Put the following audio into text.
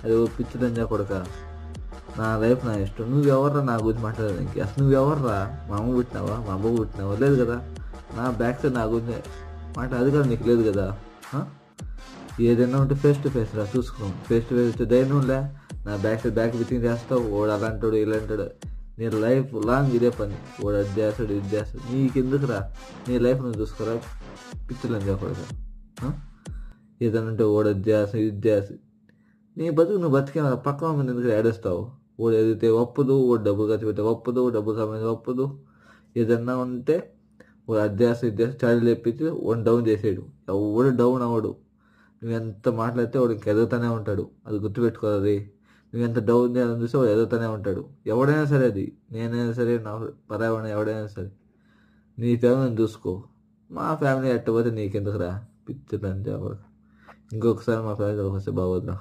అది ఓ పిచ్చి దంజా కొడక. నా లైఫ్ నా ఇష్టం. నువ్వెవర్రా నా గురించి మాట్లాడడానికి? అసలు నువ్వెవర్రా? మా అమ్మ పుట్టినావా, మా అమ్మ పుట్టినావా? లేదు కదా. నా బ్యాక్ సైడ్ నా గురించి అది కూడా నీకు లేదు కదా. ఏదైనా ఉంటే ఫేస్ టు ఫేస్ రా, చూసుకో. ఫేస్ టు ఫేస్ వచ్చే ధైర్యంలే. నా బ్యాక్ సైడ్ బ్యాక్ బిచ్చింగ్ చేస్తావు. వాడు అలాంటాడు ఇలాంటాడు. నీ లైఫ్ లాంగ్ ఇదే పని. వాడు అది చేస్తాడు ఇది చేస్తాడు. నీకెందుకురా? నీ లైఫ్ నువ్వు చూసుకోరా. పిచ్చులని చెప్పకూడదు. ఏదైనా ఉంటే వాడు అది చేస్తాడు ఇది చేస్తాడు. నీ బతుకు నువ్వు బతికే పక్కన మీద ఎందుకు ఏడుస్తావు? వాడు ఎదిగితే ఒప్పదు, వాడు డబ్బులు ఖర్చు పెడితే ఒప్పదు, డబ్బులు సంబంధించి ఒప్పదు. ఏదన్నా ఉంటే వాడు అది చేస్తాడు ఇది చేస్తాడు చాడీలు చెప్పించి వాడిని డౌన్ చేసేయడు. ఎవడు డౌన్ అవ్వడు. నువ్వు ఎంత మాట్లాడితే వాడు ఇంక ఎదుగుతూనే ఉంటాడు. అది గుర్తుపెట్టుకోవాలి. నువ్వు ఎంత డౌన్ చేయాలని చూస్తే వాడు ఎదుగుతూనే ఉంటాడు. ఎవడైనా సరే, అది నేనైనా సరే, నా పర్యావరణం ఎవడైనా సరే. నీ ఫ్యామిలీని చూసుకో. మా ఫ్యామిలీ ఎట్టపోతే నీకెందుకురా? పిచ్చి లంజా. ఇంకొకసారి మా ఫ్యామిలీ వస్తే బాగోదురా.